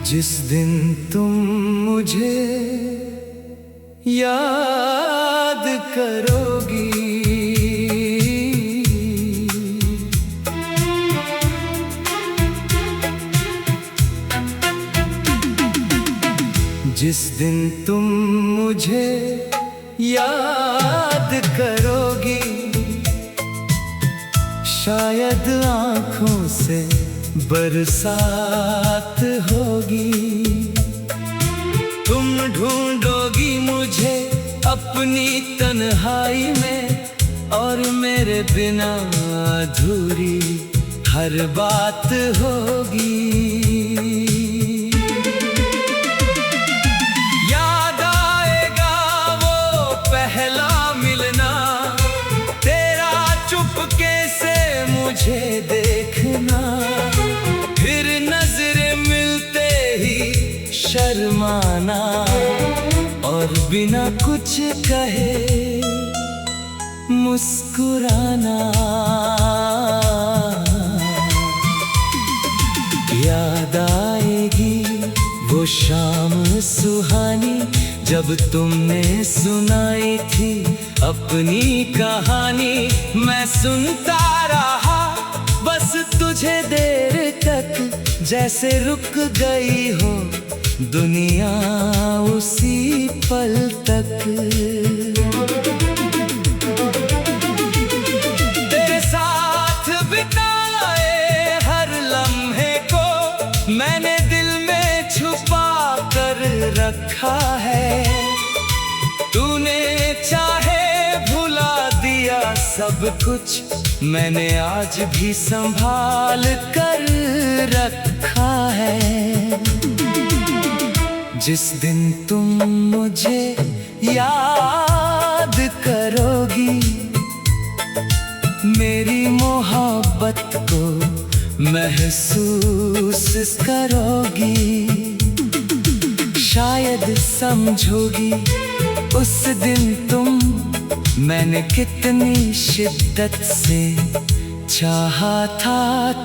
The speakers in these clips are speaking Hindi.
जिस दिन तुम मुझे याद करोगी, जिस दिन तुम मुझे याद करोगी, शायद आँखों से बरसात होगी। तुम ढूंढोगी मुझे अपनी तन्हाई में, और मेरे बिना अधूरी हर बात होगी। याद आएगा वो पहला मिलना, तेरा चुपके से मुझे देखना, फिर नजरें मिलते ही शर्माना, और बिना कुछ कहे मुस्कुराना। याद आएगी वो शाम सुहानी, जब तुमने सुनाई थी अपनी कहानी। मैं सुनता रहा बस तुझे देर तक, जैसे रुक गई हो दुनिया उसी पल तक। तेरे साथ बिताए हर लम्हे को मैंने दिल में छुपा कर रखा है। तूने चाहे भुला दिया सब कुछ, मैंने आज भी संभाल कर रखा है। जिस दिन तुम मुझे याद करोगी, मेरी मोहब्बत को महसूस करोगी, शायद समझोगी उस दिन तुम मैंने कितनी शिद्दत से चाहा था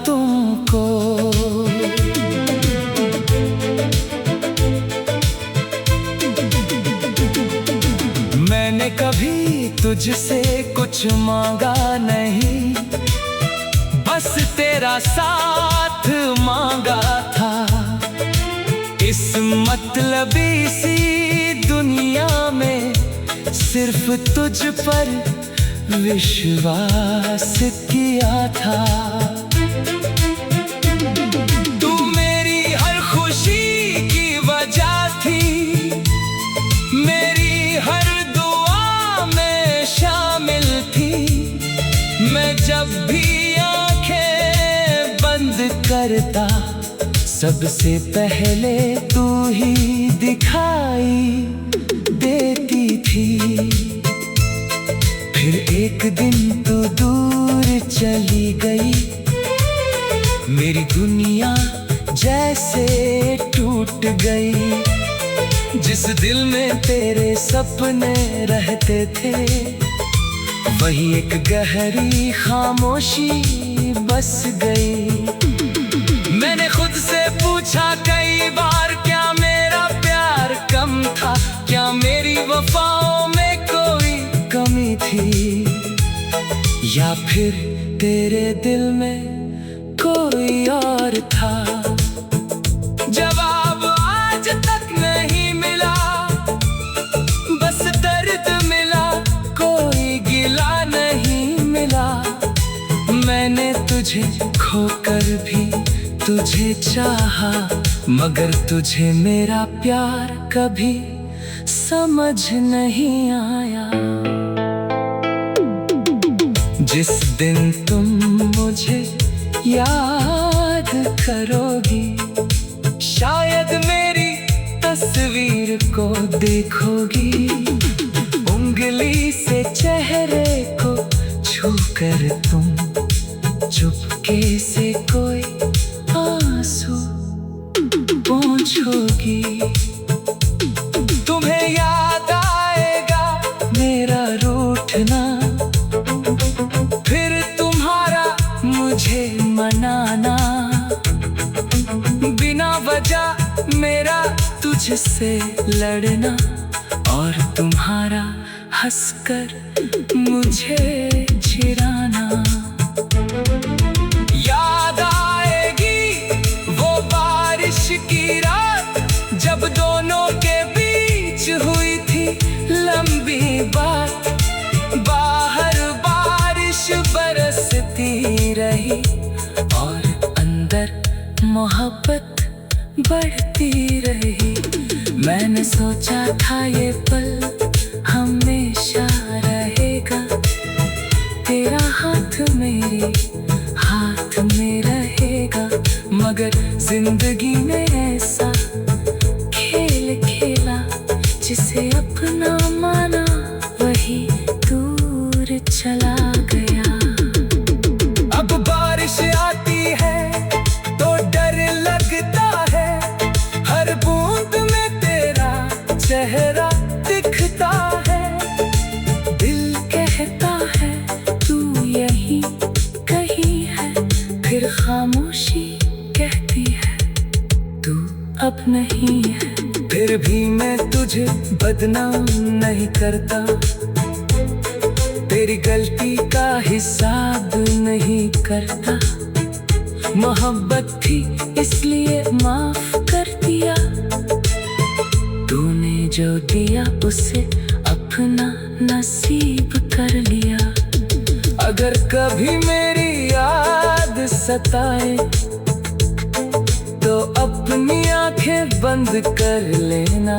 तुमको। मैंने कभी तुझसे कुछ मांगा नहीं, बस तेरा साथ मांगा था। इस मतलबी सी दुनिया में सिर्फ तुझ पर विश्वास किया था। तू मेरी हर खुशी की वजह थी, मेरी हर दुआ में शामिल थी। मैं जब भी आंखें बंद करता, सबसे पहले तू ही दिखाई देती थी। फिर एक दिन तू दूर चली गई, मेरी दुनिया जैसे टूट गई। जिस दिल में तेरे सपने रहते थे, वही एक गहरी खामोशी बस गई। मैंने खुद से पूछा कई बार, क्या मेरा प्यार कम था? क्या मेरी वफाओं में कोई कमी थी? या फिर तेरे दिल में कोई और था? जवाब आज तक नहीं मिला, बस दर्द मिला, कोई गिला नहीं मिला। मैंने तुझे खोकर भी तुझे चाहा, मगर तुझे मेरा प्यार कभी समझ नहीं आया। जिस दिन तुम मुझे याद करोगी, शायद मेरी तस्वीर को देखोगी। उंगली से चेहरे को छूकर तुम चुपके से कोई आंसू पोंछोगी। तुम्हें याद आएगा मेरा रूठना, फिर तुम्हारा मुझे मनाना। बिना वजह मेरा तुझसे लड़ना और तुम्हारा हंसकर मुझे चिढ़ाना। याद आएगी वो बारिश की रात जब दोनों के बीच हुई थी लंबी बात। बाहर बारिश बरसती रही और अंदर मोहब्बत बढ़ती रही। मैंने सोचा था ये पल हमेशा रहेगा, तेरा हाथ मेरे हाथ में रहेगा। मगर जिंदगी ने ऐसा खेल खेला, जिसे अपना माना वही दूर चला गया। अब बारिश आती है तो डर लगता है, हर बूंद में तेरा चेहरा दिखता है। दिल कहता है तू यही कहीं है, फिर खामोशी कहती है तू अब नहीं है। फिर भी मैं तुझे बदनाम नहीं करता, तेरी गलती का हिसाब नहीं करता। मोहब्बत थी इसलिए माफ कर दिया, तूने जो दिया उसे अपना नसीब कर लिया। अगर कभी मेरी याद सताए तो अपनी आंखें बंद कर लेना,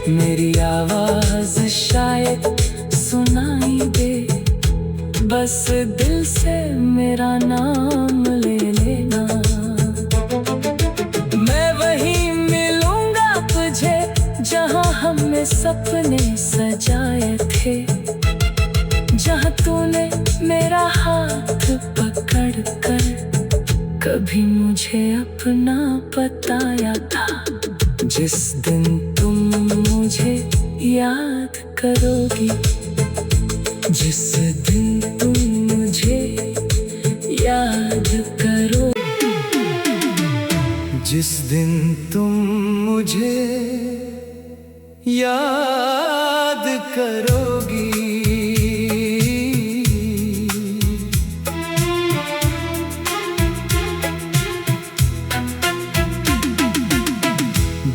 मेरी आवाज शायद सुनाई दे। बस दिल से मेरा नाम ले लेना। मैं वहीं मिलूंगा तुझे जहां हमने सपने सजाए थे, जहां तूने मेरा हाथ पकड़ कर कभी मुझे अपना बताया था। जिस दिन तुम मुझे याद करोगी, जिस दिन तुम मुझे याद करो, जिस दिन तुम मुझे याद करोगी,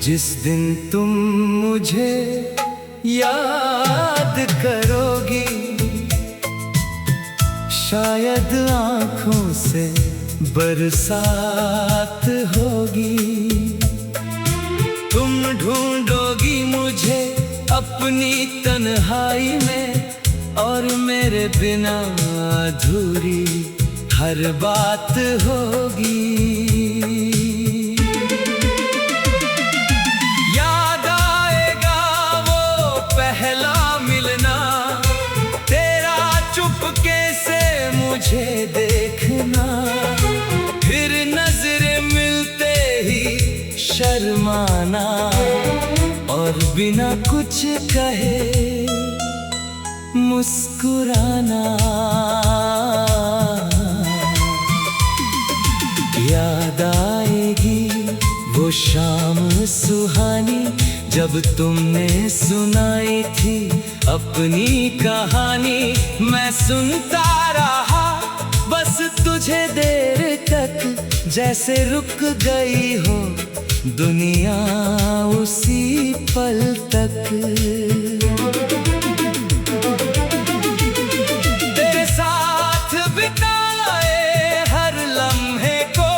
जिस दिन तुम मुझे याद करोगी, शायद आँखों से बरसात होगी। तुम ढूंढोगी मुझे अपनी तन्हाई में, और मेरे बिना अधूरी हर बात होगी। याद आएगा वो पहला मिलना, तेरा चुपके से मुझे देखना, फिर नजरें मिलते ही शर्माना, और बिना कुछ कहे मुस्कुराना। याद आएगी वो शाम सुहानी जब तुमने सुनाई थी अपनी कहानी। मैं सुनता रहा बस तुझे देर तक, जैसे रुक गई हो दुनिया उसी पल तक। तेरे साथ बिताए हर लम्हे को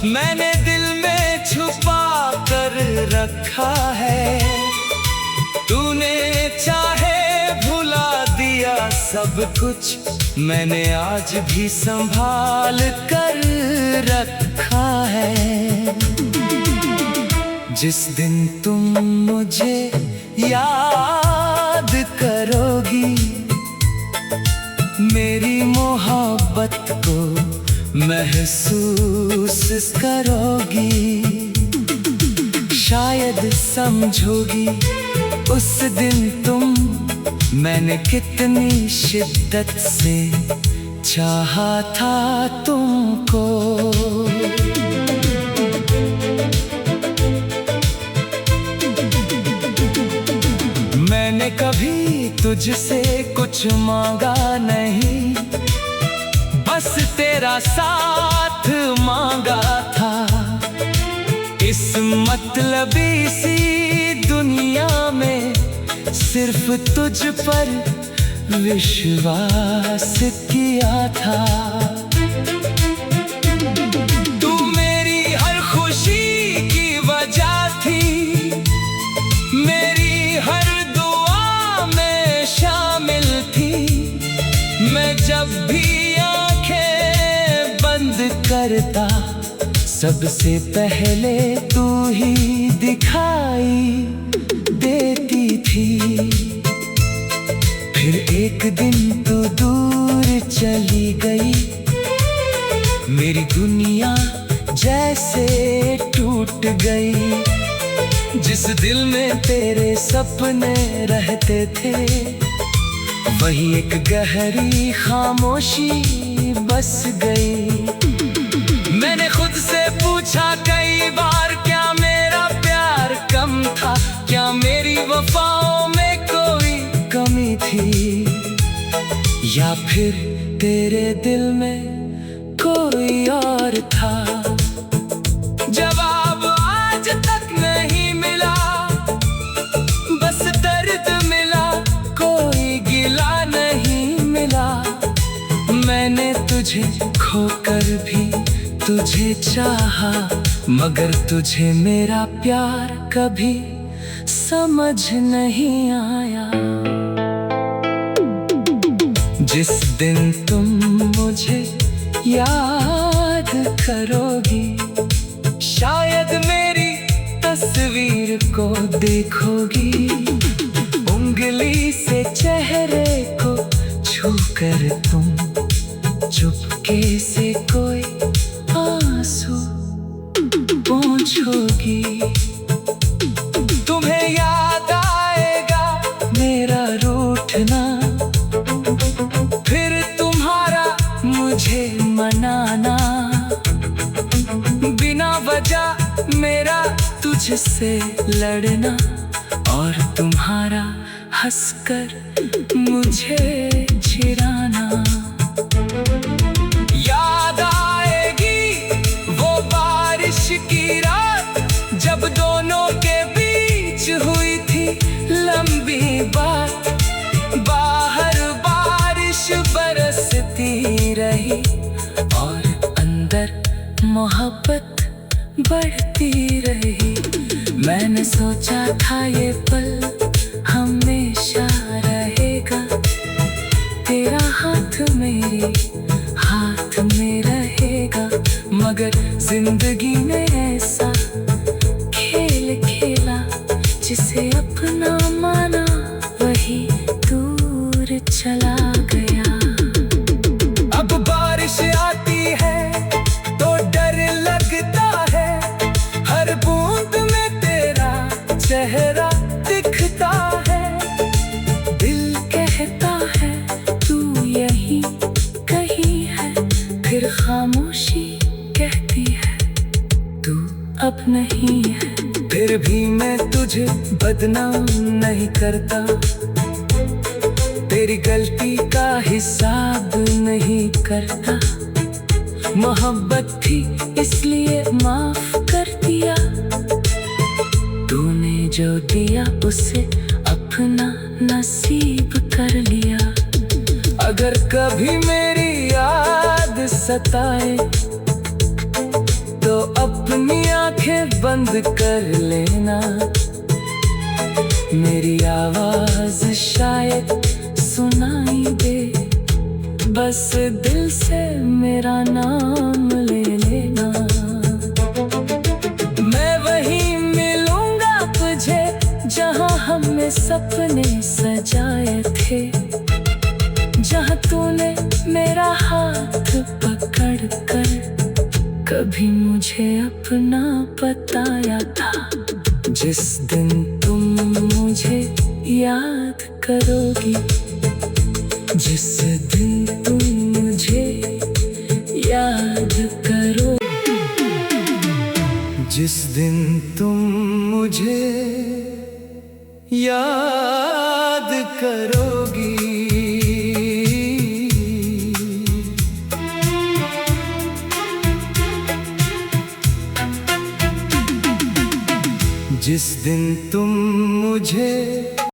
मैंने दिल में छुपा कर रखा है। तूने चाहे भुला दिया सब कुछ, मैंने आज भी संभाल कर रखा है। जिस दिन तुम मुझे याद करोगी, मेरी मोहब्बत को महसूस करोगी, शायद समझोगी उस दिन तुम मैंने कितनी शिद्दत से चाहा था तुमको। तुझसे कुछ मांगा नहीं, बस तेरा साथ मांगा था। इस मतलबी सी दुनिया में सिर्फ तुझ पर विश्वास किया था। तू मेरी हर खुशी की वजह थी, मेरी हर दुआ में शामिल थी। मैं जब भी आंखें बंद करता, सबसे पहले तू ही दिखाई देती थी। फिर एक दिन तू दूर चली गई, मेरी दुनिया जैसे टूट गई। जिस दिल में तेरे सपने रहते थे, वही एक गहरी खामोशी बस गई। मैंने खुद से पूछा कई बार, क्या मेरा प्यार कम था? क्या मेरी वफाओं में कोई कमी थी? या फिर तेरे दिल में कोई और था? जवाब आज तक नहीं मिला, बस दर्द मिला, कोई गिला नहीं मिला। मैंने तुझे खोकर भी तुझे चाहा, मगर तुझे मेरा प्यार कभी समझ नहीं आया। जिस दिन तुम मुझे याद करोगी, शायद मेरी तस्वीर को देखोगी। उंगली से चेहरे को छूकर तुम चुपके से कोई आंसू पोंछोगी। तुम्हें याद आएगा मेरा रूठना, फिर तुम्हारा मुझे मनाना। बिना वजह मेरा तुझसे लड़ना, और तुम्हारा हंसकर मुझे चिढ़ाना। याद आएगी वो बारिश की रात, जब दोनों के बीच हुई थी लंबी बात। बाहर बारिश बरसती रही, और अंदर मोहब्बत बढ़ती रही। मैंने सोचा था ये पल हमेशा रहेगा, तेरा हाथ मेरे हाथ में रहेगा। मगर जिंदगी ने ऐसा खेल खेला, जिसे अपना माना वही दूर चला गया। अब बारिश आती है तो डर लगता है, हर बूंद में तेरा चेहरा दिखता है। दिल कहता है तू यही कहीं है, फिर खामोशी कहती है तू अब नहीं है। फिर भी मैं तुझे बदनाम नहीं करता, तेरी गलती का हिसाब नहीं करता। मोहब्बत थी इसलिए माफ कर दिया, तूने जो दिया उसे अपना नसीब कर लिया। अगर कभी मेरी याद सताए तो अपनी आंखें बंद कर लेना। मेरी आवाज शायद सुनाई दे, बस दिल से मेरा नाम ले लेना। मैं वहीं मिलूंगा तुझे जहां हमने सपने सजाए थे, जहां तूने मेरा हाथ पकड़ कर कभी मुझे अपना बताया था। जिस दिन तुम मुझे याद करोगी, जिस दिन तुम मुझे याद करो, जिस दिन तुम मुझे याद करोगी। जिस दिन तुम मुझे